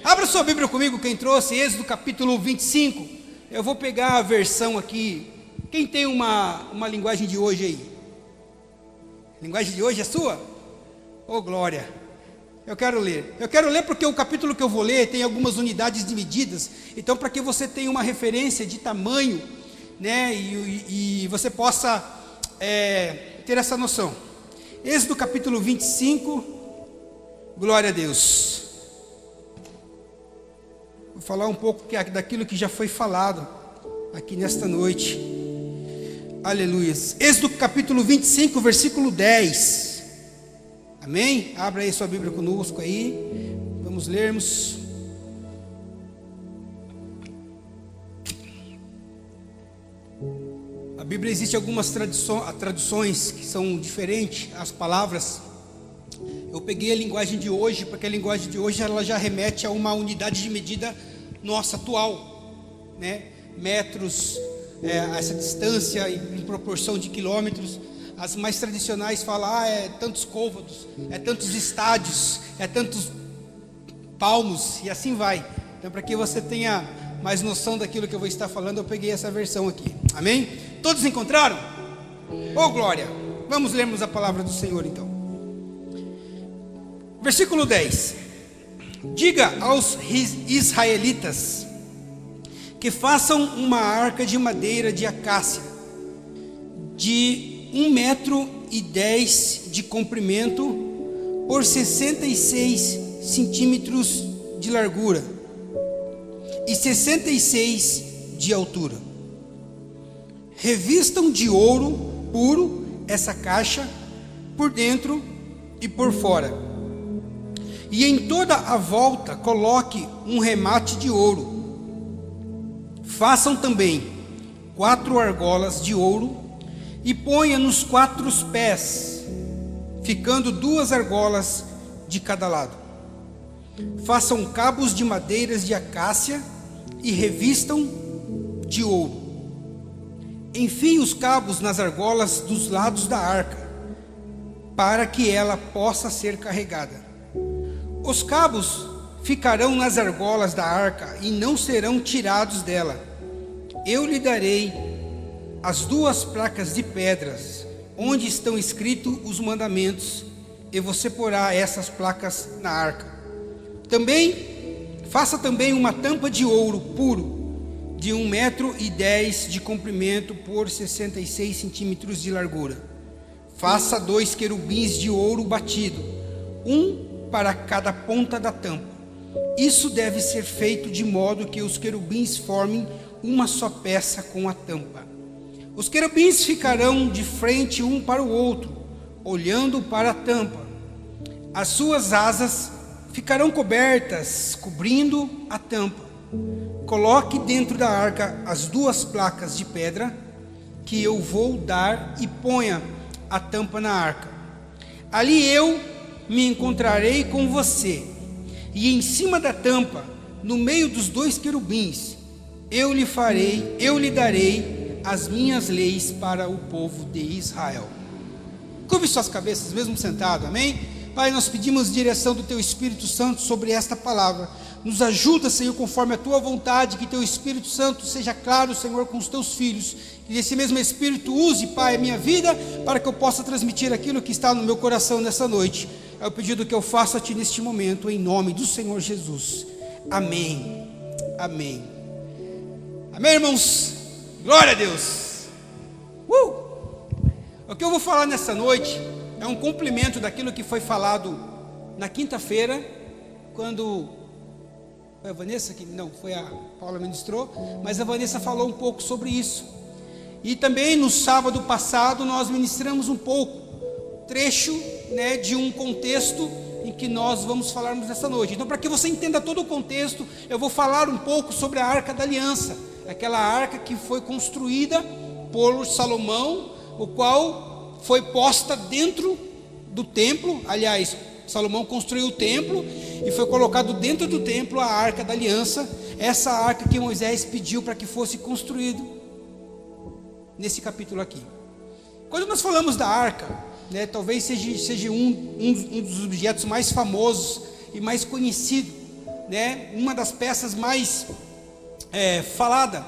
Abra sua Bíblia comigo, quem trouxe, Êxodo capítulo 25. Eu vou pegar a versão aqui. Quem tem uma linguagem de hoje aí? A linguagem de hoje é sua? Oh, glória! Eu quero ler porque o capítulo que eu vou ler tem algumas unidades de medidas. Então, para que você tenha uma referência de tamanho, né, e você possa ter essa noção. Êxodo capítulo 25, glória a Deus. Vou falar um pouco daquilo que já foi falado aqui nesta noite. Aleluia. Êxodo capítulo 25, versículo 10. Amém? Abra aí sua Bíblia conosco aí. Vamos lermos. A Bíblia existe algumas traduções que são diferentes, as palavras. Eu peguei a linguagem de hoje, porque a linguagem de hoje ela já remete a uma unidade de medida nossa atual, né? Metros, essa distância em proporção de quilômetros. As mais tradicionais falam, é tantos côvados, é tantos estádios, é tantos palmos, e assim vai. Então, para que você tenha mais noção daquilo que eu vou estar falando, eu peguei essa versão aqui. Amém? Todos encontraram? Oh, glória! Vamos lermos a palavra do Senhor, então. Versículo 10. Diga aos israelitas que façam uma arca de madeira de acácia, de 1,10 metro de comprimento, por 66 centímetros de largura, e 66 de altura. Revistam de ouro puro essa caixa, por dentro e por fora. E em toda a volta coloque um remate de ouro. Façam também 4 argolas de ouro e ponha nos 4 pés, ficando 2 argolas de cada lado. Façam cabos de madeiras de acácia e revistam de ouro. Enfie os cabos nas argolas dos lados da arca, para que ela possa ser carregada. Os cabos ficarão nas argolas da arca e não serão tirados dela. Eu lhe darei as 2 placas de pedras, onde estão escritos os mandamentos, e você porá essas placas na arca. Faça também uma tampa de ouro puro, de 1,10 metro de comprimento por 66 centímetros de largura. Faça 2 querubins de ouro batido, um para cada ponta da tampa. Isso deve ser feito de modo que os querubins formem uma só peça com a tampa. Os querubins ficarão de frente um para o outro, olhando para a tampa. As suas asas ficarão cobertas, cobrindo a tampa. Coloque dentro da arca as 2 placas de pedra que eu vou dar e ponha a tampa na arca. Ali eu me encontrarei com você, e em cima da tampa, no meio dos 2 querubins, eu lhe darei as minhas leis para o povo de Israel. Curve suas cabeças, mesmo sentado, amém? Pai, nós pedimos direção do Teu Espírito Santo sobre esta palavra. Nos ajuda, Senhor, conforme a Tua vontade, que Teu Espírito Santo seja claro, Senhor, com os Teus filhos. Que esse mesmo Espírito use, Pai, a minha vida, para que eu possa transmitir aquilo que está no meu coração nessa noite. É o pedido que eu faço a Ti neste momento, em nome do Senhor Jesus. Amém. Amém. Amém, irmãos? Glória a Deus. O que eu vou falar nessa noite é um complemento daquilo que foi falado na quinta-feira, quando foi a Vanessa que não, foi a Paula ministrou, mas a Vanessa falou um pouco sobre isso. E também no sábado passado nós ministramos um pouco, trecho, né, de um contexto em que nós vamos falarmos nessa noite. Então, para que você entenda todo o contexto, eu vou falar um pouco sobre a Arca da Aliança, aquela arca que foi construída por Salomão, o qual foi posta dentro do templo. Aliás, Salomão construiu o templo e foi colocado dentro do templo a Arca da Aliança, essa arca que Moisés pediu para que fosse construído nesse capítulo aqui. Quando nós falamos da arca, né, talvez seja um dos objetos mais famosos e mais conhecidos né, uma das peças mais falada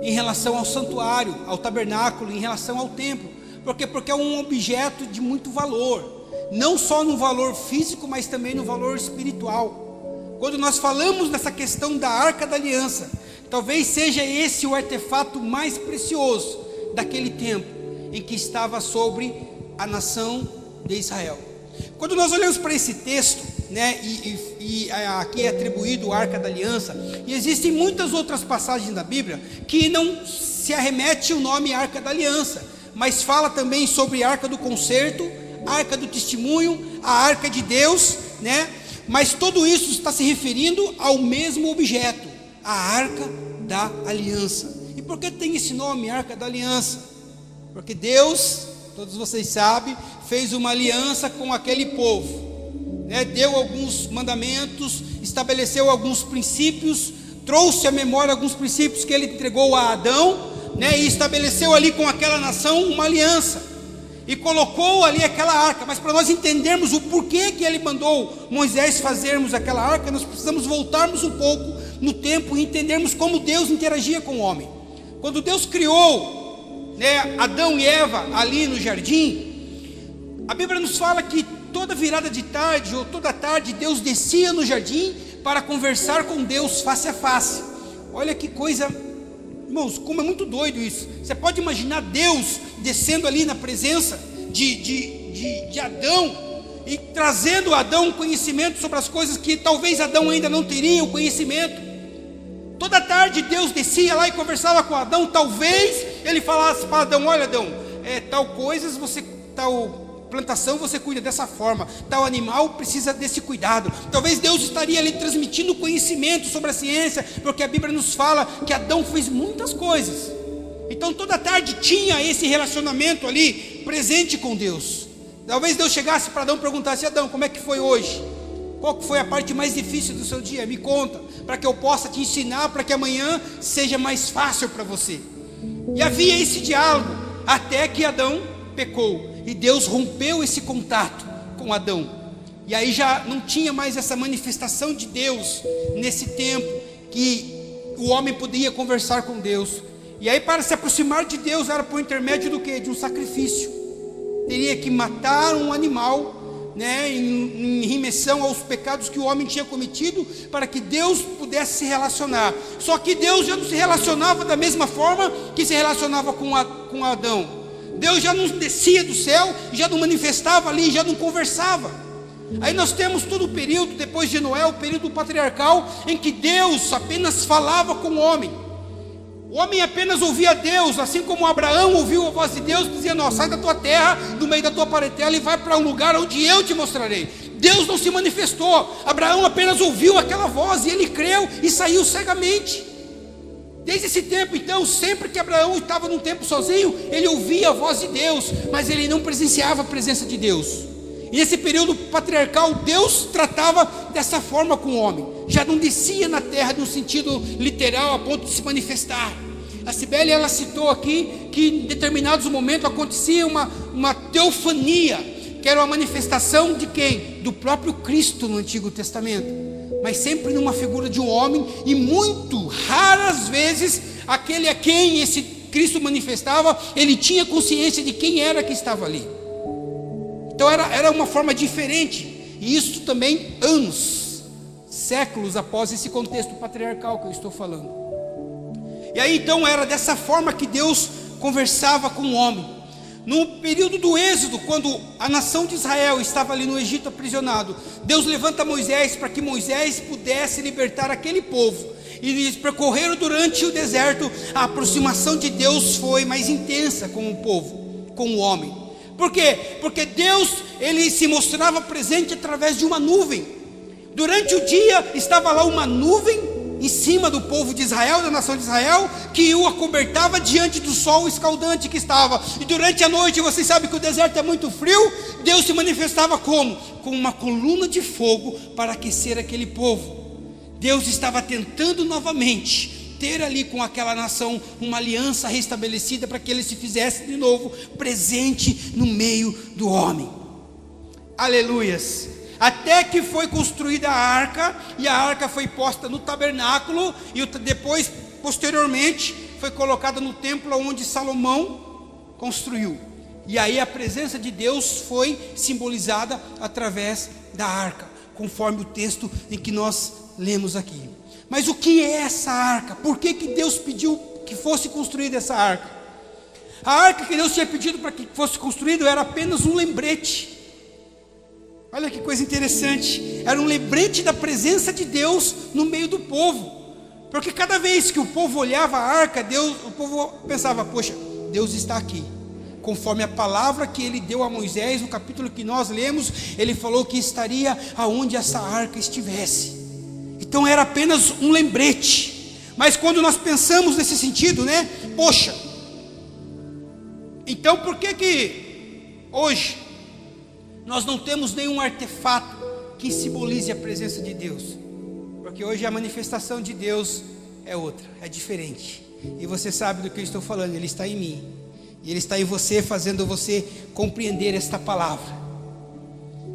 em relação ao santuário, ao tabernáculo, em relação ao templo. Por quê? Porque é um objeto de muito valor, não só no valor físico, mas também no valor espiritual. Quando nós falamos nessa questão da Arca da Aliança, talvez seja esse o artefato mais precioso daquele tempo, em que estava sobre a nação de Israel. Quando nós olhamos para esse texto, né, e aqui é atribuído a Arca da Aliança, e existem muitas outras passagens da Bíblia que não se arremete o nome Arca da Aliança, mas fala também sobre a Arca do Concerto, Arca do Testemunho, a Arca de Deus, né? Mas tudo isso está se referindo ao mesmo objeto, a Arca da Aliança. E por que tem esse nome, Arca da Aliança? Porque Deus, todos vocês sabem, fez uma aliança com aquele povo, né? Deu alguns mandamentos, estabeleceu alguns princípios, trouxe à memória alguns princípios que ele entregou a Adão, né? E estabeleceu ali com aquela nação uma aliança, e colocou ali aquela arca. Mas para nós entendermos o porquê que ele mandou Moisés fazermos aquela arca, nós precisamos voltarmos um pouco no tempo e entendermos como Deus interagia com o homem. Quando Deus criou, né, Adão e Eva ali no jardim, a Bíblia nos fala que toda virada de tarde, ou toda tarde, Deus descia no jardim para conversar com Deus face a face. Olha que coisa, irmãos, como é muito doido isso. Você pode imaginar Deus descendo ali na presença de Adão, e trazendo a Adão conhecimento sobre as coisas que talvez Adão ainda não teria o conhecimento. Toda tarde Deus descia lá e conversava com Adão. Talvez ele falasse para Adão: olha Adão, tal coisas tal plantação você cuida dessa forma, tal animal precisa desse cuidado. Talvez Deus estaria ali transmitindo conhecimento sobre a ciência, porque a Bíblia nos fala que Adão fez muitas coisas. Então toda tarde tinha esse relacionamento ali presente com Deus. Talvez Deus chegasse para Adão e perguntasse: Adão, como é que foi hoje? Qual que foi a parte mais difícil do seu dia? Me conta, para que eu possa te ensinar, para que amanhã seja mais fácil para você. E havia esse diálogo, até que Adão pecou, e Deus rompeu esse contato com Adão. E aí já não tinha mais essa manifestação de Deus nesse tempo, que o homem podia conversar com Deus. E aí, para se aproximar de Deus, era por intermédio do quê? De um sacrifício. Teria que matar um animal, né, em remissão aos pecados que o homem tinha cometido, para que Deus pudesse se relacionar. Só que Deus já não se relacionava da mesma forma que se relacionava com Adão. Deus já não descia do céu, já não manifestava ali, já não conversava. Aí nós temos todo o período depois de Noé, o período patriarcal, em que Deus apenas falava com o homem. O homem apenas ouvia Deus, assim como Abraão ouviu a voz de Deus, dizia: não, sai da tua terra, do meio da tua parentela, e vai para um lugar onde eu te mostrarei. Deus não se manifestou. Abraão apenas ouviu aquela voz, e ele creu e saiu cegamente. Desde esse tempo, então, sempre que Abraão estava num tempo sozinho, ele ouvia a voz de Deus, mas ele não presenciava a presença de Deus. E nesse período patriarcal, Deus tratava dessa forma com o homem. Já não descia na terra no sentido literal, a ponto de se manifestar. A Cibele, ela citou aqui que em determinados momentos acontecia uma teofania, que era uma manifestação de quem? Do próprio Cristo no Antigo Testamento, mas sempre numa figura de um homem, e muito raras vezes aquele a quem esse Cristo manifestava, ele tinha consciência de quem era que estava ali. Então era uma forma diferente, e isso também anos, séculos após esse contexto patriarcal que eu estou falando. E aí então era dessa forma que Deus conversava com o homem. No período do Êxodo, quando a nação de Israel estava ali no Egito aprisionado, Deus levanta Moisés para que Moisés pudesse libertar aquele povo. E eles percorreram durante o deserto. A aproximação de Deus foi mais intensa com o povo, com o homem. Por quê? Porque Deus, ele se mostrava presente através de uma nuvem. Durante o dia estava lá uma nuvem em cima do povo de Israel, da nação de Israel, que o acobertava diante do sol escaldante que estava. E durante a noite, vocês sabem que o deserto é muito frio, Deus se manifestava como? Com uma coluna de fogo para aquecer aquele povo. Deus estava tentando novamente ter ali com aquela nação uma aliança restabelecida, para que ele se fizesse de novo presente no meio do homem. Aleluias. até que foi construída a arca, e a arca foi posta no tabernáculo, e depois, posteriormente, foi colocada no templo onde Salomão construiu. E aí a presença de Deus foi simbolizada através da arca, conforme o texto em que nós lemos aqui. Mas o que é essa arca? Por que Deus pediu que fosse construída essa arca? A arca que Deus tinha pedido para que fosse construída era apenas um lembrete. Olha que coisa interessante, era um lembrete da presença de Deus no meio do povo. Porque cada vez que o povo olhava a arca, o povo pensava, poxa, Deus está aqui. Conforme a palavra que ele deu a Moisés, no capítulo que nós lemos, ele falou que estaria aonde essa arca estivesse. Então era apenas um lembrete. Mas quando nós pensamos nesse sentido, né? Poxa, então por que hoje nós não temos nenhum artefato que simbolize a presença de Deus? Porque hoje a manifestação de Deus é outra, é diferente. E você sabe do que eu estou falando, Ele está em mim. E Ele está em você, fazendo você compreender esta palavra.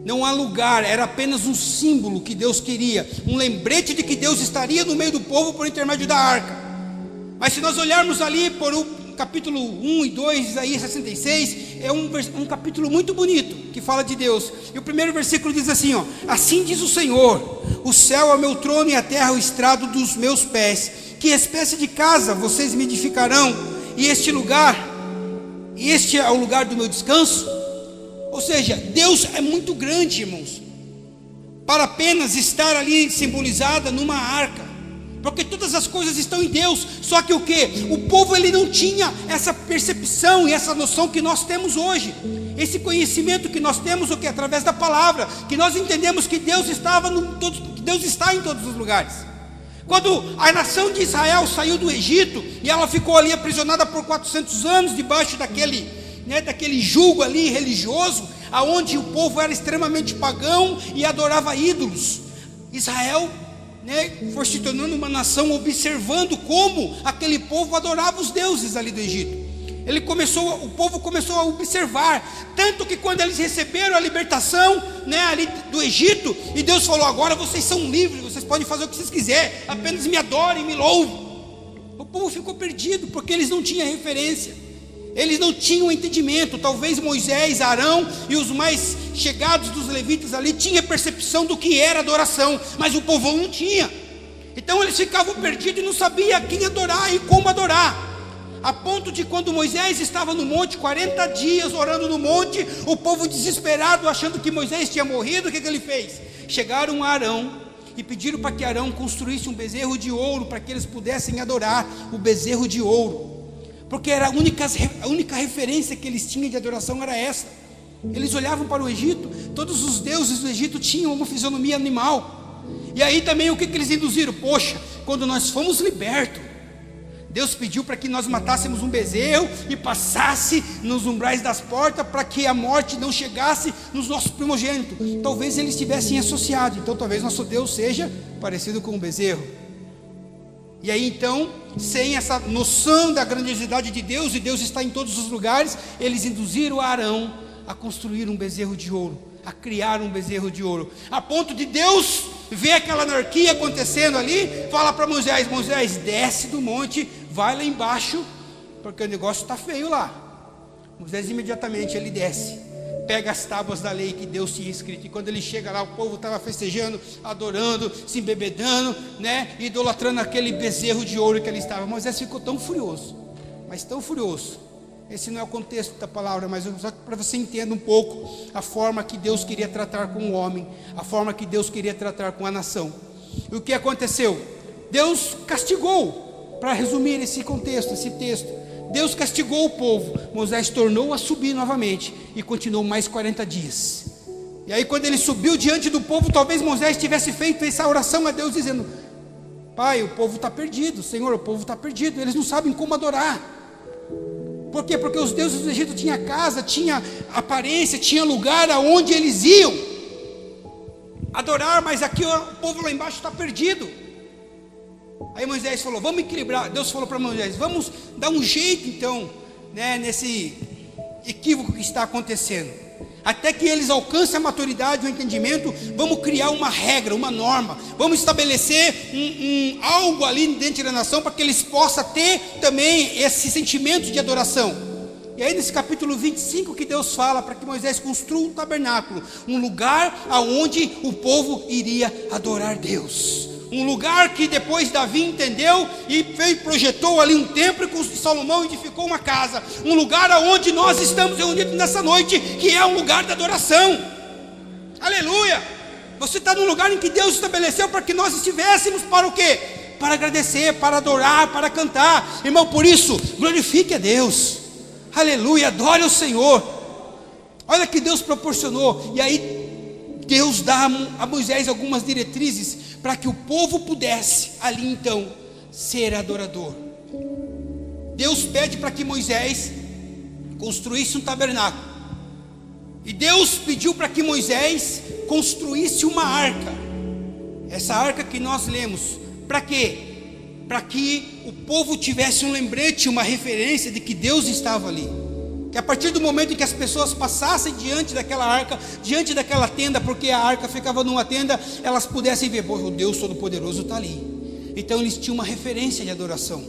Não há lugar, era apenas um símbolo que Deus queria, um lembrete de que Deus estaria no meio do povo por intermédio da arca. Mas se nós olharmos ali por o capítulo 1 e 2 de Isaías 66, é um capítulo muito bonito, que fala de Deus. E o primeiro versículo diz assim, ó: assim diz o Senhor, o céu é o meu trono e a terra é o estrado dos meus pés. Que espécie de casa vocês me edificarão? E este é o lugar do meu descanso? Ou seja, Deus é muito grande, irmãos, para apenas estar ali simbolizada numa arca. Porque todas as coisas estão em Deus. Só que o que? O povo ele não tinha essa percepção e essa noção que nós temos hoje. Esse conhecimento que nós temos, o que? Através da palavra. Que nós entendemos que Deus que Deus está em todos os lugares. Quando a nação de Israel saiu do Egito e ela ficou ali aprisionada por 400 anos debaixo daquele jugo ali religioso, aonde o povo era extremamente pagão e adorava ídolos. Israel foi se tornando uma nação observando como aquele povo adorava os deuses ali do Egito. O povo começou a observar, tanto que quando eles receberam a libertação ali do Egito, e Deus falou: agora vocês são livres, vocês podem fazer o que vocês quiserem, apenas me adorem, me louvem. O povo ficou perdido, porque eles não tinham referência, eles não tinham entendimento. Talvez Moisés, Arão e os mais chegados dos levitas ali tinham percepção do que era adoração, mas o povo não tinha. Então eles ficavam perdidos e não sabiam quem adorar e como adorar. A ponto de quando Moisés estava no monte, 40 dias orando no monte, o povo desesperado, achando que Moisés tinha morrido, o que ele fez? Chegaram a Arão e pediram para que Arão construísse um bezerro de ouro, para que eles pudessem adorar o bezerro de ouro. Porque era a única referência que eles tinham de adoração era essa. Eles olhavam para o Egito, todos os deuses do Egito tinham uma fisionomia animal. E aí também o que eles induziram? Poxa, quando nós fomos libertos, Deus pediu para que nós matássemos um bezerro e passasse nos umbrais das portas, para que a morte não chegasse nos nossos primogênitos. Talvez eles tivessem associado, então talvez nosso Deus seja parecido com um bezerro. E aí então, sem essa noção da grandiosidade de Deus, e Deus está em todos os lugares, eles induziram a Arão a construir um bezerro de ouro, a criar um bezerro de ouro, a ponto de Deus ver aquela anarquia acontecendo ali, fala para Moisés: Moisés, desce do monte, vai lá embaixo, porque o negócio está feio lá. Moisés imediatamente ele desce, pega as tábuas da lei que Deus tinha escrito, e quando ele chega lá, o povo estava festejando, adorando, se embebedando, idolatrando aquele bezerro de ouro que ele estava. Moisés ficou tão furioso, mas tão furioso. Esse não é o contexto da palavra, mas só para você entender um pouco a forma que Deus queria tratar com o homem, a forma que Deus queria tratar com a nação. E o que aconteceu? Deus castigou, para resumir esse contexto, esse texto, Deus castigou o povo. Moisés tornou a subir novamente e continuou mais 40 dias. E aí quando ele subiu diante do povo, talvez Moisés tivesse feito essa oração a Deus, dizendo: Pai, o povo está perdido, Senhor, o povo está perdido, eles não sabem como adorar. Por quê? Porque os deuses do Egito tinham casa, tinha aparência, tinha lugar aonde eles iam adorar, mas aqui o povo lá embaixo está perdido. Aí Moisés falou: vamos equilibrar. Deus falou para Moisés: vamos dar um jeito então, nesse equívoco que está acontecendo. Até que eles alcancem a maturidade, o entendimento, vamos criar uma regra, uma norma, vamos estabelecer algo ali dentro da nação, para que eles possam ter também esse sentimento de adoração. E aí nesse capítulo 25 que Deus fala para que Moisés construa um tabernáculo, um lugar aonde o povo iria adorar Deus. Um lugar que depois Davi entendeu e projetou ali um templo, e Salomão edificou uma casa. Um lugar onde nós estamos reunidos nessa noite, que é um lugar de adoração. Aleluia! Você está num lugar em que Deus estabeleceu para que nós estivéssemos para o quê? Para agradecer, para adorar, para cantar. Irmão, por isso, glorifique a Deus. Aleluia, adore o Senhor. Olha que Deus proporcionou. E aí Deus dá a Moisés algumas diretrizes para que o povo pudesse ali então ser adorador. Deus pede para que Moisés construísse um tabernáculo. E Deus pediu para que Moisés construísse uma arca. Essa arca que nós lemos, para quê? Para que o povo tivesse um lembrete, uma referência de que Deus estava ali. Que a partir do momento em que as pessoas passassem diante daquela arca, diante daquela tenda, porque a arca ficava numa tenda, elas pudessem ver, o Deus Todo-Poderoso está ali. Então eles tinham uma referência de adoração.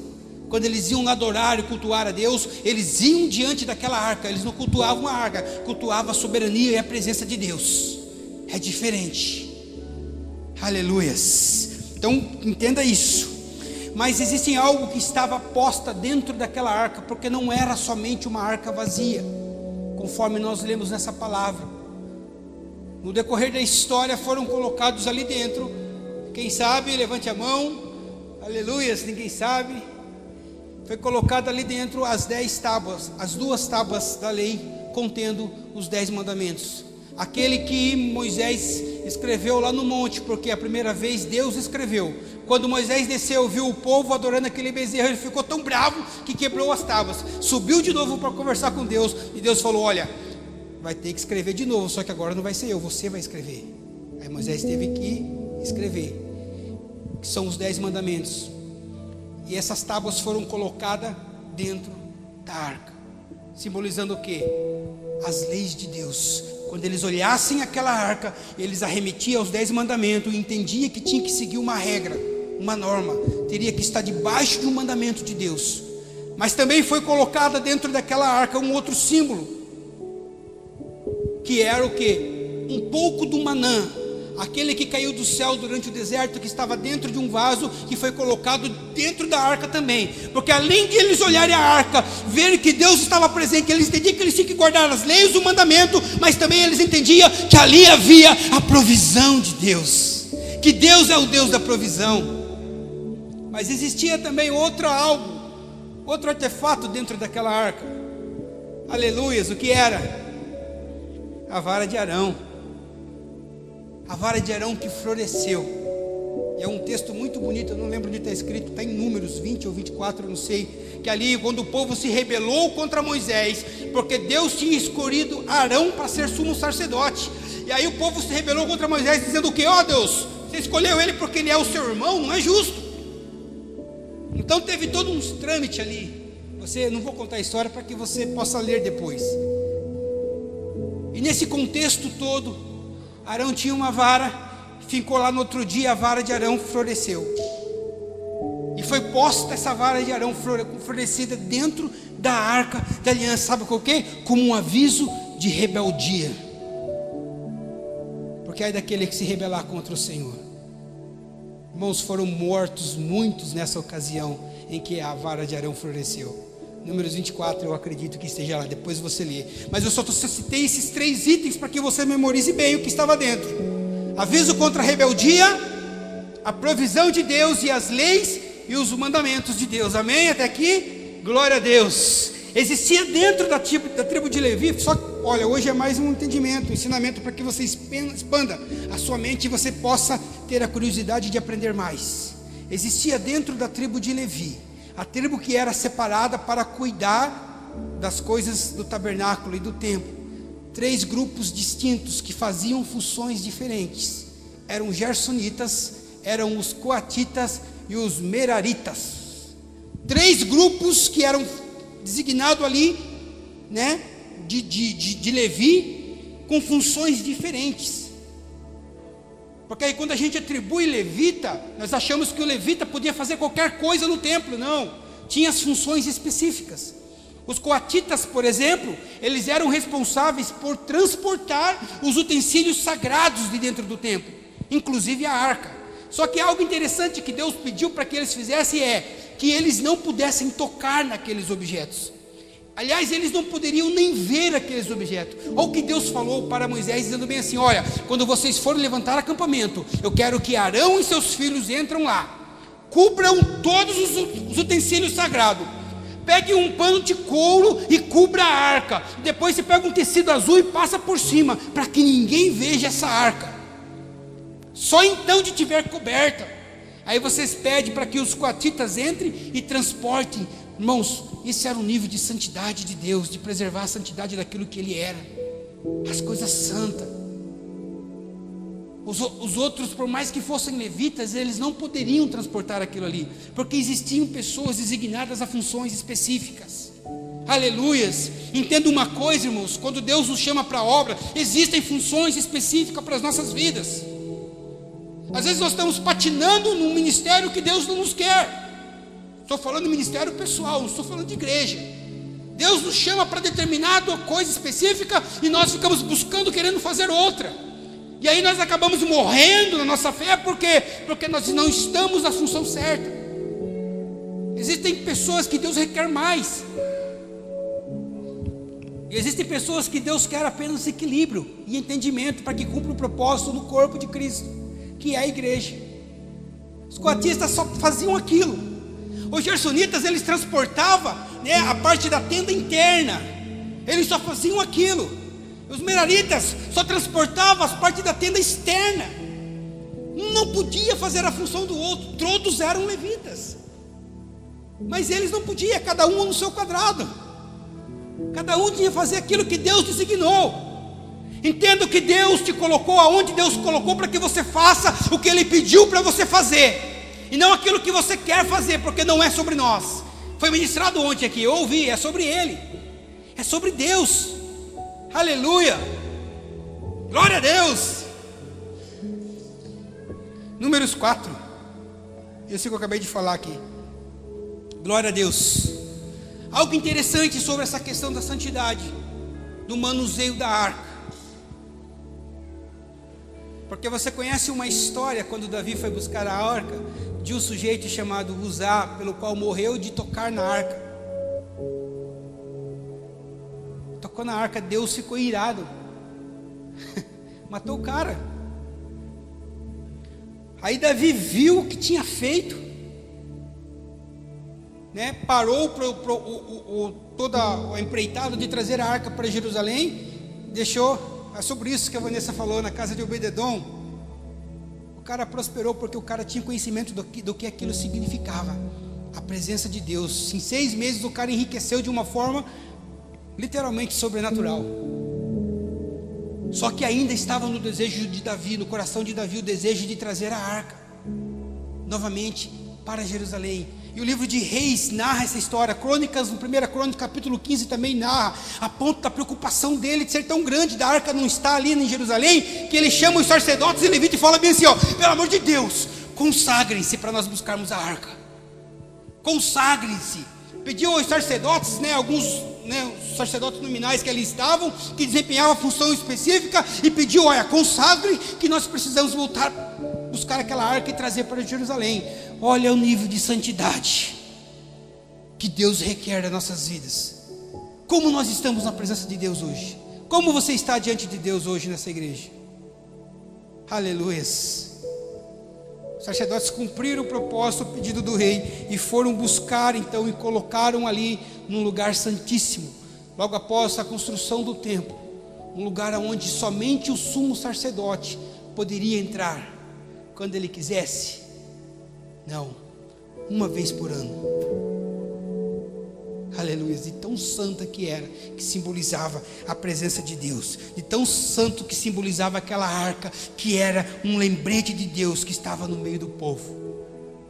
Quando eles iam adorar e cultuar a Deus, eles iam diante daquela arca. Eles não cultuavam a arca, cultuavam a soberania e a presença de Deus. É diferente. Aleluias. Então entenda isso. Mas existe algo que estava posta dentro daquela arca, porque não era somente uma arca vazia, conforme nós lemos nessa palavra. No decorrer da história foram colocados ali dentro, quem sabe, levante a mão, aleluia, se ninguém sabe, foi colocado ali dentro as 10 tábuas, as 2 tábuas da lei, contendo os 10 mandamentos. Aquele que Moisés escreveu lá no monte, porque a primeira vez Deus escreveu. Quando Moisés desceu, viu o povo adorando aquele bezerro, ele ficou tão bravo que quebrou as tábuas. Subiu de novo para conversar com Deus, e Deus falou: olha, vai ter que escrever de novo, só que agora não vai ser eu, você vai escrever. Aí Moisés teve que escrever, que são os 10 mandamentos. E essas tábuas foram colocadas dentro da arca, simbolizando o quê? As leis de Deus. Quando eles olhassem aquela arca, eles arremetiam aos 10 mandamentos e entendiam que tinha que seguir uma regra, uma norma, teria que estar debaixo de um mandamento de Deus. Mas também foi colocada dentro daquela arca um outro símbolo, que era o quê? Um pouco do manã, aquele que caiu do céu durante o deserto, que estava dentro de um vaso, que foi colocado dentro da arca também, porque além de eles olharem a arca, verem que Deus estava presente, eles entendiam que eles tinham que guardar as leis do mandamento, mas também eles entendiam que ali havia a provisão de Deus, que Deus é o Deus da provisão. Mas existia também outro artefato dentro daquela arca. Aleluias, o que era? A vara de Arão. A vara de Arão que floresceu. E é um texto muito bonito, eu não lembro onde está escrito, está em Números 20 ou 24, eu não sei. Que ali, quando o povo se rebelou contra Moisés, porque Deus tinha escolhido Arão para ser sumo sacerdote. E aí o povo se rebelou contra Moisés, dizendo o quê? Ó Deus, você escolheu ele porque ele é o seu irmão, não é justo. Então teve todos uns trâmites ali. Não vou contar a história para que você possa ler depois. E nesse contexto todo, Arão tinha uma vara, ficou lá no outro dia, a vara de Arão floresceu. E foi posta essa vara de Arão florescida dentro da arca da aliança. Sabe o que? Como um aviso de rebeldia. Porque é daquele que se rebelar contra o Senhor. Irmãos, foram mortos muitos nessa ocasião em que a vara de Arão floresceu. Números 24, eu acredito que esteja lá, depois você lê. Mas eu só citei esses 3 itens para que você memorize bem o que estava dentro. Aviso contra a rebeldia, a provisão de Deus e as leis e os mandamentos de Deus. Amém? Até aqui? Glória a Deus. Existia dentro da tribo de Levi, só que, olha, hoje é mais um entendimento, um ensinamento para que você expanda a sua mente e você possa ter a curiosidade de aprender mais. Existia dentro da tribo de Levi, a tribo que era separada para cuidar das coisas do tabernáculo e do templo, 3 grupos distintos que faziam funções diferentes. Eram os gersonitas, eram os coatitas e os meraritas. 3 grupos que eram designados ali, né, de Levi, com funções diferentes. Porque aí quando a gente atribui levita, nós achamos que o levita podia fazer qualquer coisa no templo. Não, tinha as funções específicas. Os coatitas, por exemplo, eles eram responsáveis por transportar os utensílios sagrados de dentro do templo, inclusive a arca. Só que algo interessante que Deus pediu para que eles fizessem é que eles não pudessem tocar naqueles objetos. Aliás, eles não poderiam nem ver aqueles objetos. Olha o que Deus falou para Moisés, dizendo bem assim: olha, quando vocês forem levantar acampamento, eu quero que Arão e seus filhos entrem lá, cubram todos os utensílios sagrados, pegue um pano de couro e cubra a arca, depois você pega um tecido azul e passa por cima, para que ninguém veja essa arca, só então de tiver coberta, aí vocês pedem para que os coatitas entrem e transportem. Irmãos, esse era o nível de santidade de Deus, de preservar a santidade daquilo que Ele era, as coisas santas. Os outros, por mais que fossem levitas, eles não poderiam transportar aquilo ali, porque existiam pessoas designadas a funções específicas. Aleluias. Entenda uma coisa, irmãos, quando Deus nos chama para a obra, existem funções específicas para as nossas vidas. Às vezes nós estamos patinando num ministério que Deus não nos quer. Estou falando de ministério pessoal, não estou falando de igreja. Deus nos chama para determinada coisa específica e nós ficamos buscando, querendo fazer outra. E aí nós acabamos morrendo na nossa fé, porque nós não estamos na função certa. Existem pessoas que Deus requer mais. E existem pessoas que Deus quer apenas equilíbrio e entendimento para que cumpra o propósito do corpo de Cristo, que é a igreja. Os coatistas só faziam aquilo. Os gersonitas, eles transportavam, né, a parte da tenda interna. Eles só faziam aquilo. Os meraritas só transportavam as partes da tenda externa. Um não podia fazer a função do outro. Todos eram levitas, mas eles não podiam, cada um no seu quadrado. Cada um tinha que fazer aquilo que Deus designou. Entenda que Deus te colocou aonde Deus colocou, para que você faça o que Ele pediu para você fazer, e não aquilo que você quer fazer, porque não é sobre nós. Foi ministrado ontem aqui, eu ouvi, é sobre Ele, é sobre Deus. Aleluia, glória a Deus. Números 4, esse que eu acabei de falar aqui. Glória a Deus. Algo interessante sobre essa questão da santidade, do manuseio da arca. Porque você conhece uma história, quando Davi foi buscar a arca, de um sujeito chamado Uzá, pelo qual morreu de tocar na arca. Tocou na arca, Deus ficou irado, matou o cara. Aí Davi viu o que tinha feito, né? Parou toda a empreitada de trazer a arca para Jerusalém, deixou. É sobre isso que a Vanessa falou, na casa de Obed-edom. O cara prosperou porque o cara tinha conhecimento do que aquilo significava, a presença de Deus. Em 6 meses o cara enriqueceu de uma forma literalmente sobrenatural. Só que ainda estava no desejo de Davi, no coração de Davi, o desejo de trazer a arca novamente para Jerusalém. E o livro de Reis narra essa história. Crônicas, no 1 Crônica, capítulo 15, também narra, a ponto da preocupação dele de ser tão grande, da arca não estar ali em Jerusalém, que ele chama os sacerdotes e levitas e fala bem assim: ó, pelo amor de Deus, consagrem-se para nós buscarmos a arca. Consagrem-se. Pediu aos sacerdotes, né, alguns, né, os sacerdotes nominais que ali estavam, que desempenhavam função específica, e pediu: olha, consagre, que nós precisamos voltar, buscar aquela arca e trazer para Jerusalém. Olha o nível de santidade que Deus requer das nossas vidas. Como nós estamos na presença de Deus hoje? Como você está diante de Deus hoje nessa igreja? Aleluias. Os sacerdotes cumpriram o propósito, o pedido do rei, e foram buscar então, e colocaram ali num lugar santíssimo, logo após a construção do templo, um lugar onde somente o sumo sacerdote poderia entrar quando ele quisesse. Não, uma vez por ano. Aleluia. De tão santa que era, que simbolizava a presença de Deus, de tão santo que simbolizava aquela arca, que era um lembrete de Deus que estava no meio do povo.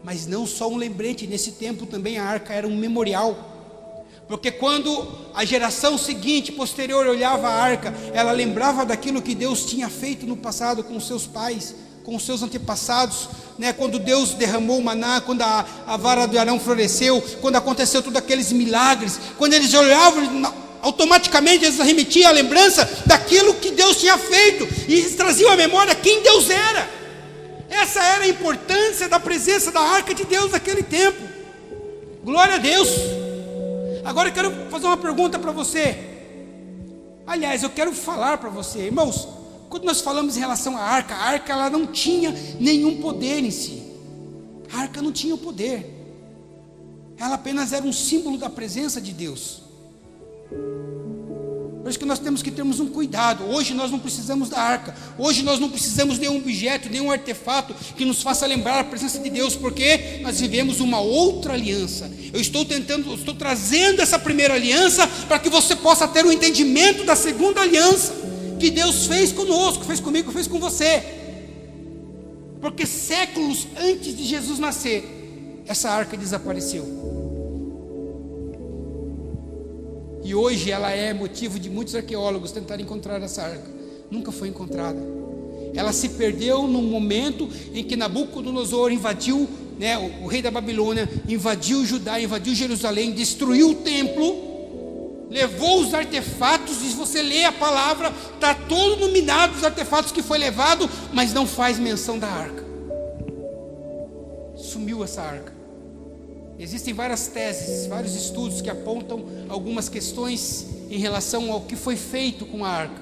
Mas não só um lembrete, nesse tempo também a arca era um memorial, Porque quando a geração seguinte, posterior, olhava a arca, ela lembrava daquilo que Deus tinha feito no passado com os seus pais, com os seus antepassados, né? Quando Deus derramou o maná, quando a vara de Arão floresceu, quando aconteceu todos aqueles milagres, quando eles olhavam, automaticamente eles remetiam a lembrança daquilo que Deus tinha feito, e eles traziam à memória quem Deus era. Essa era a importância da presença da arca de Deus naquele tempo. Glória a Deus. Agora eu quero fazer uma pergunta para você. Aliás, eu quero falar para você, irmãos, quando nós falamos em relação à arca, a arca ela não tinha nenhum poder em si. A arca não tinha o poder. Ela apenas era um símbolo da presença de Deus. Por isso que nós temos que termos um cuidado. Hoje nós não precisamos da arca. Hoje nós não precisamos de nenhum objeto, nenhum artefato que nos faça lembrar a presença de Deus, porque nós vivemos uma outra aliança. Eu estou trazendo essa primeira aliança para que você possa ter o entendimento da segunda aliança que Deus fez conosco, fez comigo, fez com você. Porque séculos antes de Jesus nascer, essa arca desapareceu. E hoje ela é motivo de muitos arqueólogos tentarem encontrar essa arca. Nunca foi encontrada. Ela se perdeu no momento em que Nabucodonosor invadiu, né, o rei da Babilônia, invadiu Judá, invadiu Jerusalém, destruiu o templo, levou os artefatos. E se você lê a palavra, está todo nominado os artefatos que foi levado, mas não faz menção da arca. Sumiu essa arca. Existem várias teses, vários estudos que apontam algumas questões em relação ao que foi feito com a arca.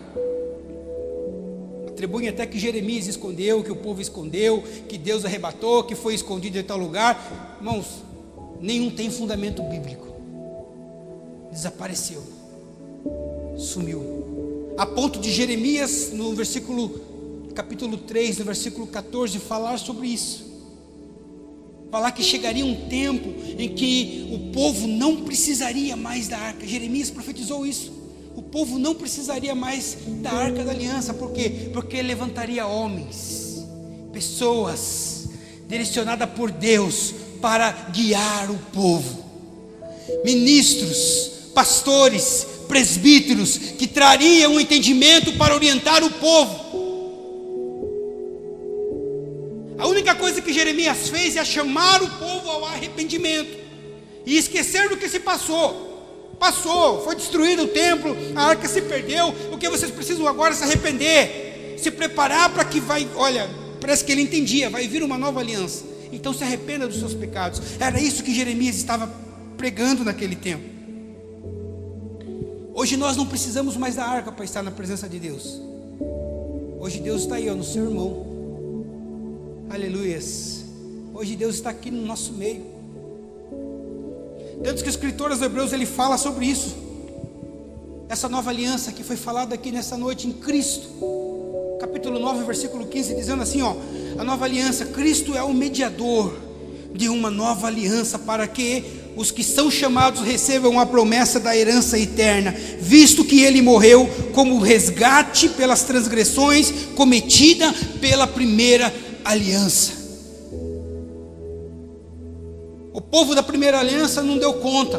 Atribuem até que Jeremias escondeu, que o povo escondeu, que Deus arrebatou, que foi escondido em tal lugar. Irmãos, nenhum tem fundamento bíblico. Desapareceu, sumiu. A ponto de Jeremias, no capítulo 3, no versículo 14, falar sobre isso. Falar que chegaria um tempo em que o povo não precisaria mais da arca. Jeremias profetizou isso. O povo não precisaria mais da arca da aliança. Por quê? Porque levantaria homens, pessoas direcionadas por Deus para guiar o povo. Ministros, pastores, presbíteros que trariam um entendimento para orientar o povo. A única coisa que Jeremias fez é chamar o povo ao arrependimento e esquecer do que se passou. Foi destruído o templo, a arca se perdeu. O que vocês precisam agora é se arrepender, se preparar para que parece que ele entendia, vai vir uma nova aliança. Então se arrependa dos seus pecados. Era isso que Jeremias estava pregando naquele tempo. Hoje nós não precisamos mais da arca para estar na presença de Deus. Hoje Deus está aí, no seu irmão. Aleluias. Hoje Deus está aqui no nosso meio. Tanto que o escritor aos Hebreus ele fala sobre isso. Essa nova aliança que foi falada aqui nessa noite em Cristo. Capítulo 9, versículo 15, dizendo assim, a nova aliança, Cristo é o mediador de uma nova aliança para que os que são chamados recebam a promessa da herança eterna, visto que ele morreu como resgate pelas transgressões cometidas pela primeira aliança. O povo da primeira aliança não deu conta.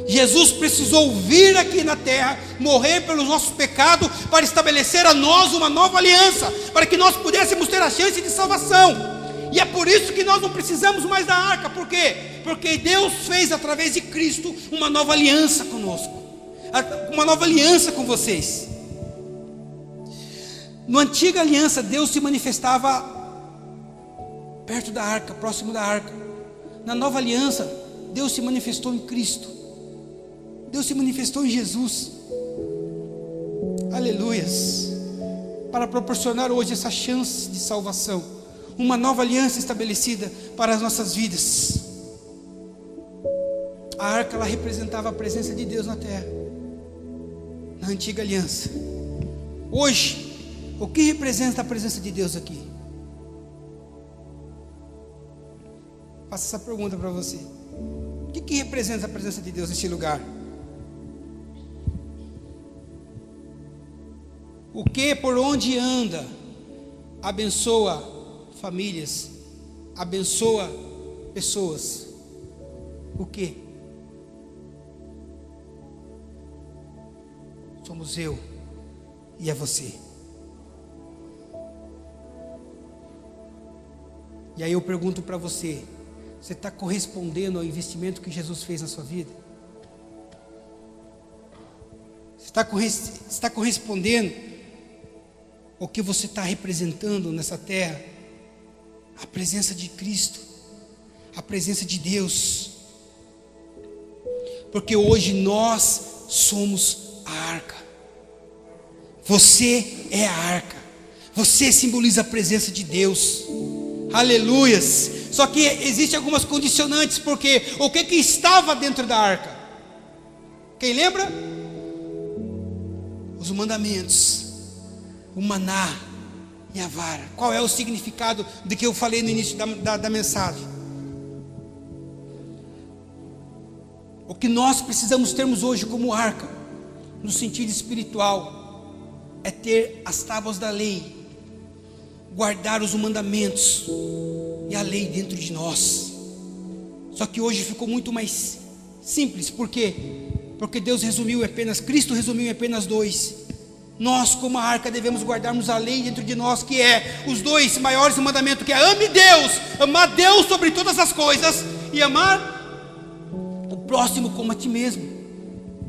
Jesus precisou vir aqui na terra, morrer pelos nossos pecados, para estabelecer a nós uma nova aliança, para que nós pudéssemos ter a chance de salvação. E é por isso que nós não precisamos mais da arca. Por quê? Porque Deus fez através de Cristo uma nova aliança conosco, uma nova aliança com vocês. Na antiga aliança, Deus se manifestava perto da arca, próximo da arca. Na nova aliança, Deus se manifestou em Cristo. Deus se manifestou em Jesus. Aleluias. Para proporcionar hoje essa chance de salvação. Uma nova aliança estabelecida para as nossas vidas. A arca ela representava a presença de Deus na terra. Na antiga aliança. Hoje, o que representa a presença de Deus aqui? Faço essa pergunta para você. O que representa a presença de Deus nesse lugar? O que por onde anda abençoa famílias, abençoa pessoas? O que? somos eu e é você. E aí eu pergunto para você: você está correspondendo ao investimento que Jesus fez na sua vida? Você está correspondendo ao que você está representando nessa terra? A presença de Cristo, a presença de Deus. Porque hoje nós somos a arca. Você é a arca. Você simboliza a presença de Deus. Aleluias. Só que existem algumas condicionantes, porque o que estava dentro da arca? Quem lembra? Os mandamentos, o maná e a vara. Qual é o significado do que eu falei no início da mensagem? O que nós precisamos termos hoje como arca, no sentido espiritual, é ter as tábuas da lei, guardar os mandamentos e a lei dentro de nós. Só que hoje ficou muito mais simples. Por quê? Porque Cristo resumiu em apenas 2. Nós, como a arca, devemos guardarmos a lei dentro de nós, que é os 2 maiores mandamentos, que é ame Deus, amar Deus sobre todas as coisas e amar o próximo como a ti mesmo.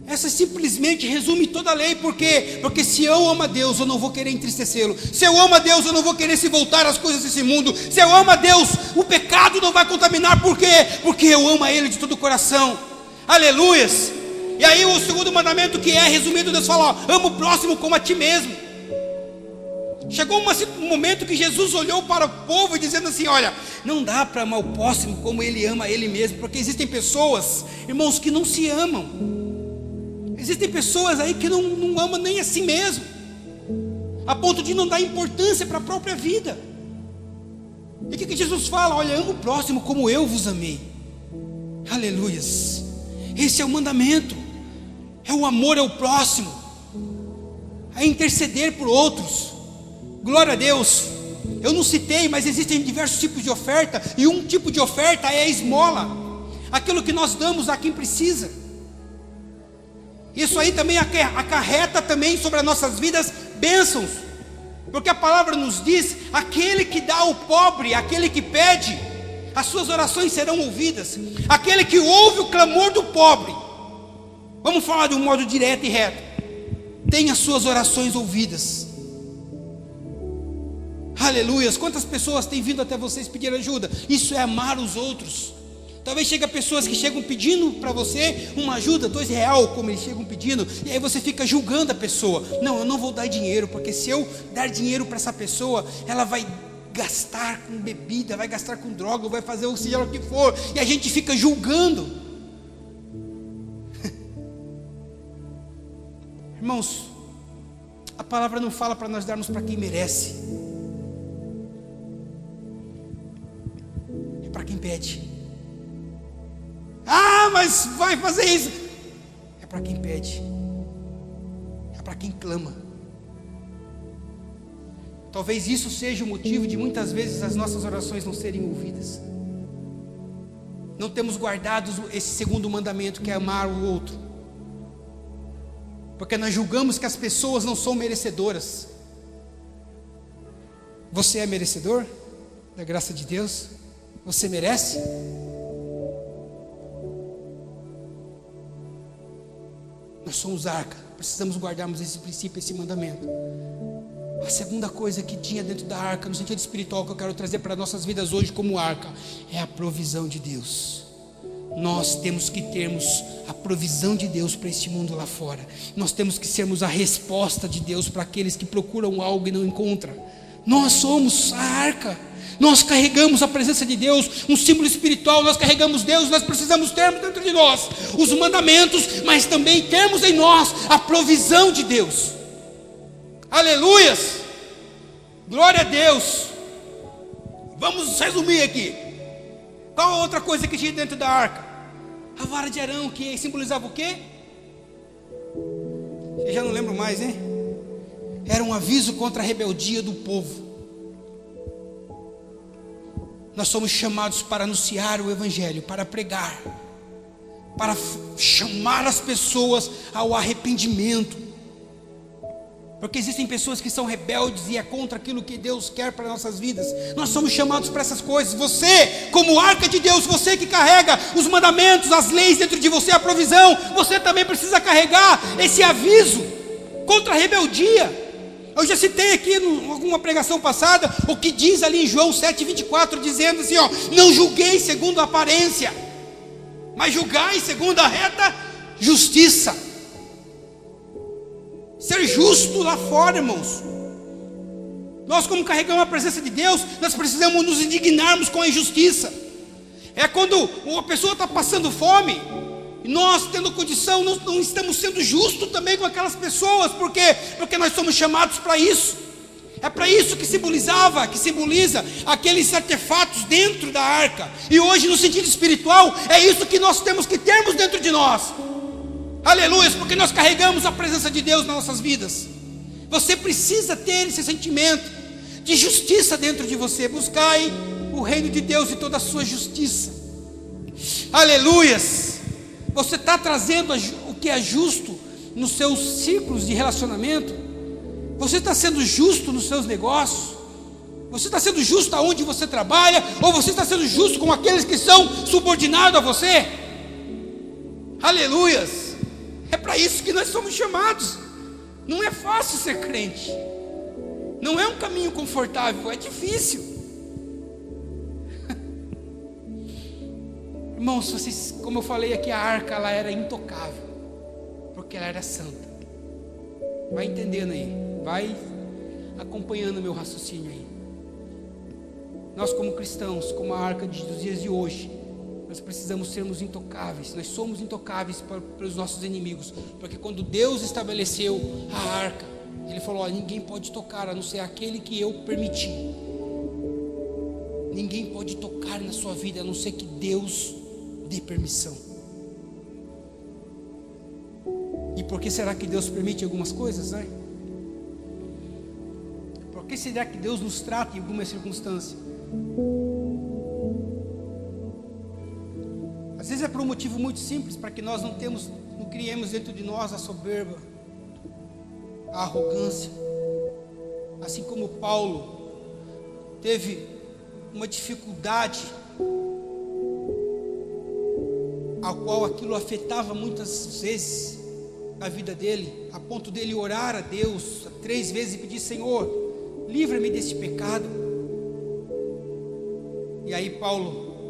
Essa simplesmente resume toda a lei. Por quê? Porque se eu amo a Deus, eu não vou querer entristecê-lo. Se eu amo a Deus, eu não vou querer se voltar às coisas desse mundo. Se eu amo a Deus, o pecado não vai contaminar. Por quê? Porque eu amo a Ele de todo o coração. Aleluias. E aí o segundo mandamento, que é resumido, Deus fala: ó, ama o próximo como a ti mesmo. Chegou um momento que Jesus olhou para o povo e dizendo assim: olha, não dá para amar o próximo como ele ama ele mesmo. Porque existem pessoas, irmãos, que não se amam. Existem pessoas aí que não amam nem a si mesmo, a ponto de não dar importância para a própria vida. E o que Jesus fala? Olha, ama o próximo como eu vos amei. Aleluias. Esse é o mandamento. É o amor ao próximo, é interceder por outros. Glória a Deus. Eu não citei, mas existem diversos tipos de oferta, e um tipo de oferta é a esmola, aquilo que nós damos a quem precisa. Isso aí também acarreta também sobre as nossas vidas bênçãos, porque a palavra nos diz: aquele que dá ao pobre, aquele que pede, as suas orações serão ouvidas. Aquele que ouve o clamor do pobre, vamos falar de um modo direto e reto, tem as suas orações ouvidas. Aleluias. Quantas pessoas têm vindo até vocês pedir ajuda? Isso é amar os outros. Talvez chegue pessoas que chegam pedindo para você uma ajuda, R$2, como eles chegam pedindo, e aí você fica julgando a pessoa. Não, eu não vou dar dinheiro, porque se eu dar dinheiro para essa pessoa, ela vai gastar com bebida, vai gastar com droga, vai fazer o seja o que for, e a gente fica julgando. Irmãos, a palavra não fala para nós darmos para quem merece, é para quem pede. Ah, mas vai fazer isso. É para quem pede, é para quem clama. Talvez isso seja o motivo de muitas vezes as nossas orações não serem ouvidas. Não temos guardado esse segundo mandamento, que é amar o outro, porque nós julgamos que as pessoas não são merecedoras. Você é merecedor da graça de Deus? Você merece? Nós somos arca, precisamos guardarmos esse princípio, esse mandamento. A segunda coisa que tinha dentro da arca, no sentido espiritual, que eu quero trazer para nossas vidas hoje como arca, é a provisão de Deus. Nós temos que termos a provisão de Deus para este mundo lá fora. Nós temos que sermos a resposta de Deus para aqueles que procuram algo e não encontram. Nós somos a arca. Nós carregamos a presença de Deus, um símbolo espiritual. Nós carregamos Deus. Nós precisamos termos dentro de nós os mandamentos, mas também termos em nós a provisão de Deus. Aleluias, glória a Deus. Vamos resumir aqui. Qual a outra coisa que tinha dentro da arca? A vara de Arão, que simbolizava o quê? Eu já não lembro mais, hein? Era um aviso contra a rebeldia do povo. Nós somos chamados para anunciar o Evangelho, para pregar, para chamar as pessoas ao arrependimento. Porque existem pessoas que são rebeldes e é contra aquilo que Deus quer para nossas vidas. Nós somos chamados para essas coisas. Você, como arca de Deus, você que carrega os mandamentos, as leis dentro de você, a provisão, você também precisa carregar esse aviso contra a rebeldia. Eu já citei aqui em alguma pregação passada o que diz ali em João 7,24, dizendo assim, ó: não julguei segundo a aparência, mas julgai segundo a reta justiça. Ser justo lá fora, irmãos. Nós, como carregamos a presença de Deus, nós precisamos nos indignarmos com a injustiça. É quando uma pessoa está passando fome, e nós, tendo condição, não estamos sendo justos também com aquelas pessoas. Por quê? Porque nós somos chamados para isso. É para isso que simboliza aqueles artefatos dentro da arca. E hoje, no sentido espiritual, é isso que nós temos que termos dentro de nós. Aleluia, porque nós carregamos a presença de Deus nas nossas vidas. Você precisa ter esse sentimento de justiça dentro de você. Buscai o reino de Deus e toda a sua justiça. Aleluias. Você está trazendo o que é justo nos seus ciclos de relacionamento? Você está sendo justo nos seus negócios? Você está sendo justo aonde você trabalha? Ou você está sendo justo com aqueles que são subordinados a você? Aleluias. É para isso que nós somos chamados. Não é fácil ser crente. Não é um caminho confortável, é difícil. Irmãos, vocês, como eu falei aqui, a arca ela era intocável, porque ela era santa. Vai entendendo aí, vai acompanhando o meu raciocínio aí. Nós, como cristãos, como a arca dos dias de hoje, nós precisamos sermos intocáveis. Nós somos intocáveis para os nossos inimigos, porque quando Deus estabeleceu a arca, Ele falou: ó, ninguém pode tocar a não ser aquele que eu permiti. Ninguém pode tocar na sua vida a não ser que Deus dê permissão. E por que será que Deus permite algumas coisas, né? Por que será que Deus nos trata em algumas circunstâncias? Às vezes é por um motivo muito simples, para que nós não criemos dentro de nós a soberba, a arrogância. Assim como Paulo teve uma dificuldade, a qual aquilo afetava muitas vezes a vida dele, a ponto dele orar a Deus 3 vezes e pedir: Senhor, livra-me desse pecado. E aí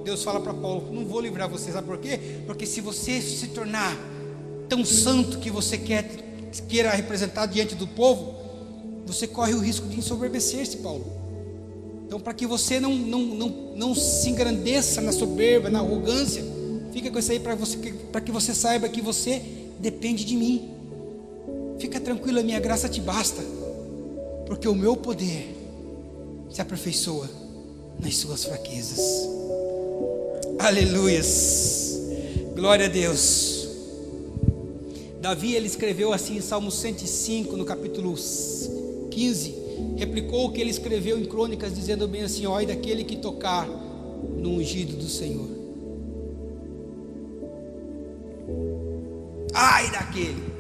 Deus fala para Paulo: não vou livrar você, sabe por quê? Porque se você se tornar tão santo que você queira representar diante do povo, você corre o risco de ensoberbecer-se, Paulo. Então, para que você não se engrandeça na soberba, na arrogância, fica com isso aí para que você saiba que você depende de mim. Fica tranquilo, a minha graça te basta, porque o meu poder se aperfeiçoa nas suas fraquezas. Aleluias, glória a Deus. Davi, ele escreveu assim em Salmo 105, no capítulo 15, replicou o que ele escreveu em Crônicas, dizendo bem assim: ó, ai daquele que tocar no ungido do Senhor. Ai daquele.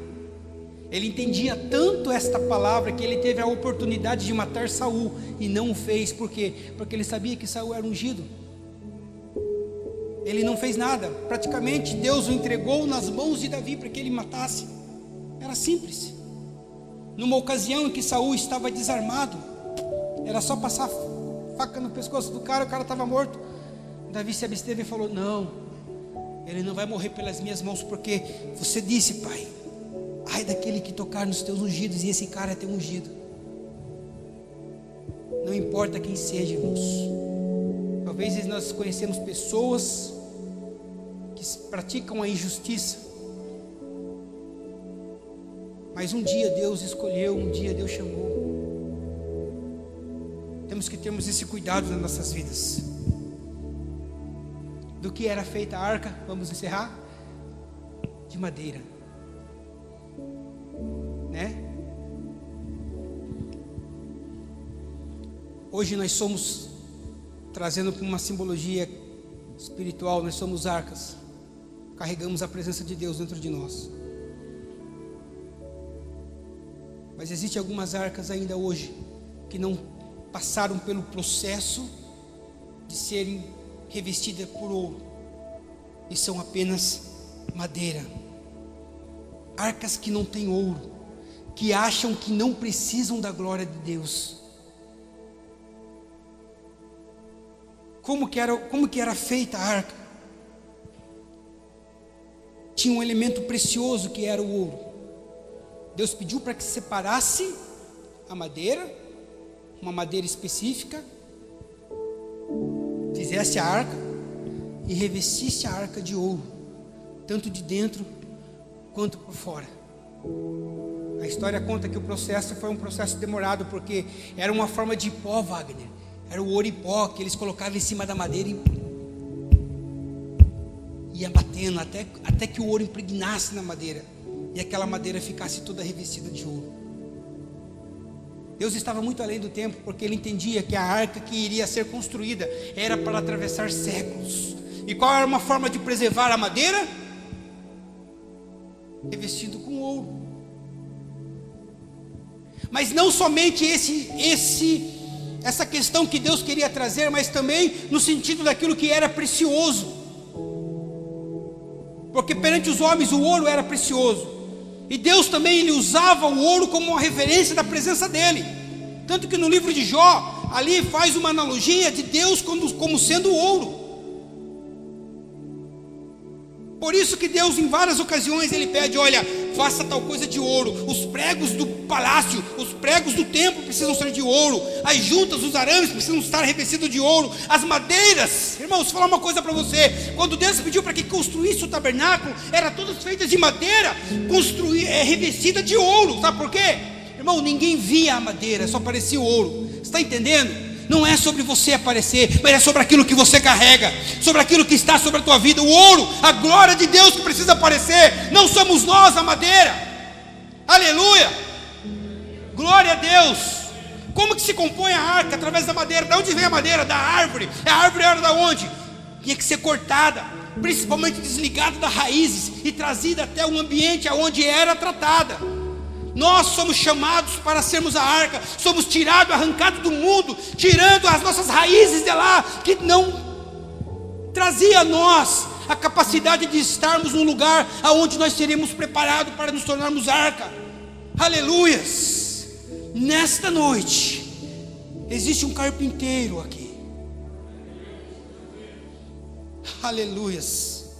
Ele entendia tanto esta palavra que ele teve a oportunidade de matar Saul e não o fez. Por quê? Porque ele sabia que Saul era ungido. Ele não fez nada. Praticamente Deus o entregou nas mãos de Davi para que ele matasse. Era simples. Numa ocasião em que Saul estava desarmado, era só passar faca no pescoço do cara, o cara estava morto. Davi se absteve e falou: não, ele não vai morrer pelas minhas mãos, porque você disse, pai, ai daquele que tocar nos teus ungidos, e esse cara é teu ungido. Não importa quem seja, irmãos. Talvez nós conhecemos pessoas que praticam a injustiça, mas um dia Deus escolheu, um dia Deus chamou. Temos que termos esse cuidado nas nossas vidas. Do que era feita a arca, vamos encerrar? De madeira, né? Hoje nós somos, trazendo para uma simbologia espiritual, nós somos arcas, carregamos a presença de Deus dentro de nós. Mas existem algumas arcas ainda hoje que não passaram pelo processo de serem revestidas por ouro, e são apenas madeira. Arcas que não têm ouro, que acham que não precisam da glória de Deus. Como que era feita a arca? Tinha um elemento precioso que era o ouro. Deus pediu para que separasse a madeira, uma madeira específica, fizesse a arca e revestisse a arca de ouro, tanto de dentro quanto por fora. A história conta que o processo foi um processo demorado, porque era uma forma de pó, Wagner. Era o ouro em pó que eles colocavam em cima da madeira e ia batendo até que o ouro impregnasse na madeira e aquela madeira ficasse toda revestida de ouro. Deus estava muito além do tempo, porque Ele entendia que a arca que iria ser construída era para atravessar séculos. E qual era uma forma de preservar a madeira? Revestido com ouro. Mas não somente essa questão que Deus queria trazer, mas também no sentido daquilo que era precioso. Porque perante os homens o ouro era precioso, e Deus também ele usava o ouro como uma referência da presença dele. Tanto que no livro de Jó, ali faz uma analogia de Deus como sendo ouro. Por isso que Deus em várias ocasiões ele pede: olha, faça tal coisa de ouro. Os pregos do palácio, os pregos do templo precisam ser de ouro. As juntas, os arames precisam estar revestidos de ouro. As madeiras, irmãos, vou falar uma coisa para você. Quando Deus pediu para que construísse o tabernáculo, eram todas feitas de madeira, revestida de ouro. Sabe por quê? Irmão, ninguém via a madeira, só parecia o ouro. Você está entendendo? Não é sobre você aparecer, mas é sobre aquilo que você carrega, sobre aquilo que está sobre a tua vida. O ouro, a glória de Deus que precisa aparecer. Não somos nós a madeira. Aleluia, glória a Deus. Como que se compõe a arca? Através da madeira. De onde vem a madeira? Da árvore. A árvore era da onde? Tinha que ser cortada, principalmente desligada das raízes e trazida até o ambiente aonde era tratada. Nós somos chamados para sermos a arca. Somos tirados, arrancados do mundo, tirando as nossas raízes de lá, que não trazia a nós a capacidade de estarmos num lugar aonde nós seríamos preparados para nos tornarmos arca. Aleluias. Nesta noite existe um carpinteiro aqui. Aleluias.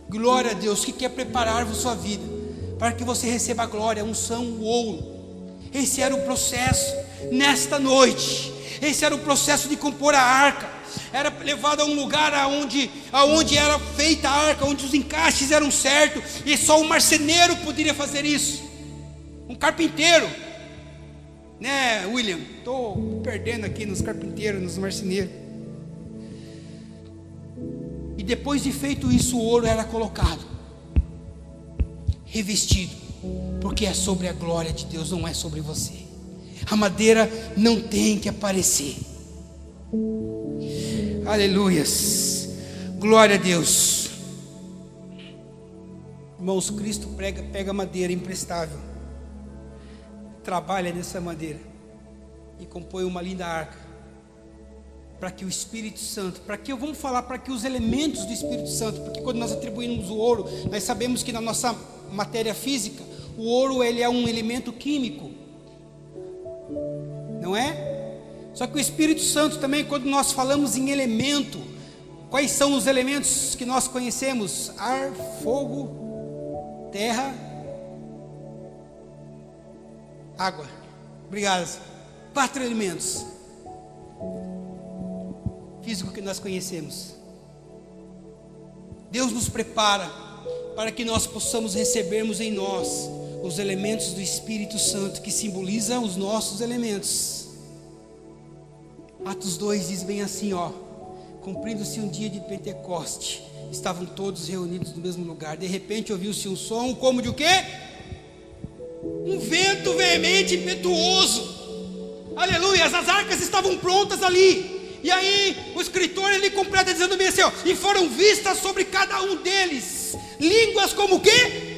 Glória a Deus, que quer preparar a sua vida para que você receba a glória, a unção, o ouro. Esse era o processo nesta noite. Esse era o processo de compor a arca. Era levado a um lugar aonde era feita a arca, onde os encaixes eram certos, e só um marceneiro poderia fazer isso. Um carpinteiro, né, William? Estou perdendo aqui nos carpinteiros, nos marceneiros. E depois de feito isso, o ouro era colocado, revestido, porque é sobre a glória de Deus, não é sobre você. A madeira não tem que aparecer. Aleluias, glória a Deus. Irmãos, Cristo pega madeira imprestável, trabalha nessa madeira e compõe uma linda arca, para que o Espírito Santo, para que os elementos do Espírito Santo, porque quando nós atribuímos o ouro, nós sabemos que na nossa matéria física, o ouro ele é um elemento químico, não é? Só que o Espírito Santo também, quando nós falamos em elemento, quais são os elementos que nós conhecemos? Ar, fogo, terra, água. Obrigado. 4 elementos físico que nós conhecemos. Deus nos prepara para que nós possamos recebermos em nós os elementos do Espírito Santo, que simboliza os nossos elementos. Atos 2 diz bem assim, ó: cumprindo-se um dia de Pentecoste, estavam todos reunidos no mesmo lugar. De repente ouviu-se um som como de o quê? Um vento veemente e impetuoso. Aleluia, as arcas estavam prontas ali. E aí o escritor ele completa dizendo bem assim, ó: e foram vistas sobre cada um deles línguas como o quê?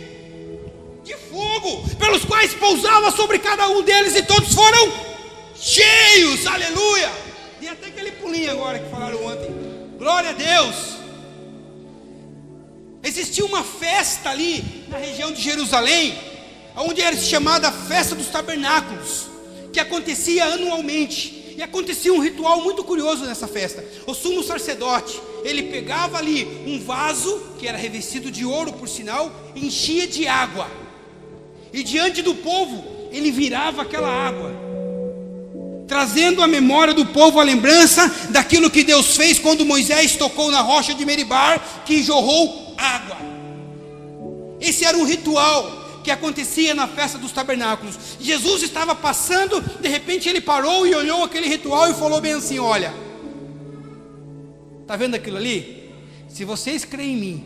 de fogo, pelos quais pousava sobre cada um deles, e todos foram cheios. Aleluia! E até aquele pulinho agora que falaram ontem. Glória a Deus! Existia uma festa ali na região de Jerusalém, onde era chamada a Festa dos Tabernáculos, que acontecia anualmente. E acontecia um ritual muito curioso nessa festa. O sumo sacerdote, ele pegava ali um vaso, que era revestido de ouro por sinal, e enchia de água. E diante do povo, ele virava aquela água, trazendo à memória do povo a lembrança daquilo que Deus fez quando Moisés tocou na rocha de Meribar, que jorrou água. Esse era um ritual que acontecia na festa dos tabernáculos. Jesus estava passando, de repente ele parou e olhou aquele ritual e falou bem assim: olha, está vendo aquilo ali? Se vocês creem em mim,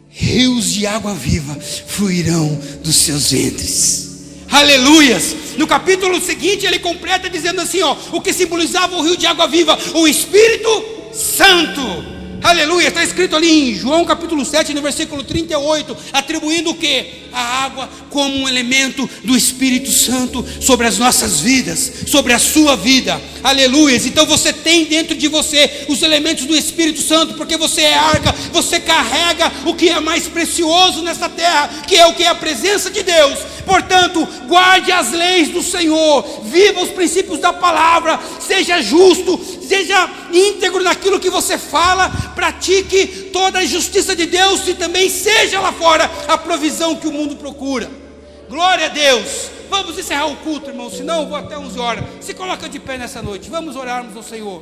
rios de água viva fluirão dos seus ventres. Aleluias! No capítulo seguinte ele completa dizendo assim, ó, o que simbolizava o rio de água viva: o Espírito Santo. Aleluia, está escrito ali em João capítulo 7, no versículo 38, atribuindo o quê? A água como um elemento do Espírito Santo sobre as nossas vidas, sobre a sua vida. Aleluia. Então você tem dentro de você os elementos do Espírito Santo, porque você é arca, você carrega o que é mais precioso nessa terra, que é o que é a presença de Deus. Portanto, guarde as leis do Senhor, viva os princípios da palavra, seja justo, seja íntegro naquilo que você fala, pratique toda a justiça de Deus, e também seja lá fora a provisão que o mundo procura. Glória a Deus. Vamos encerrar o culto, irmão, senão eu vou até 11 horas. Se coloca de pé nessa noite, vamos orarmos ao Senhor.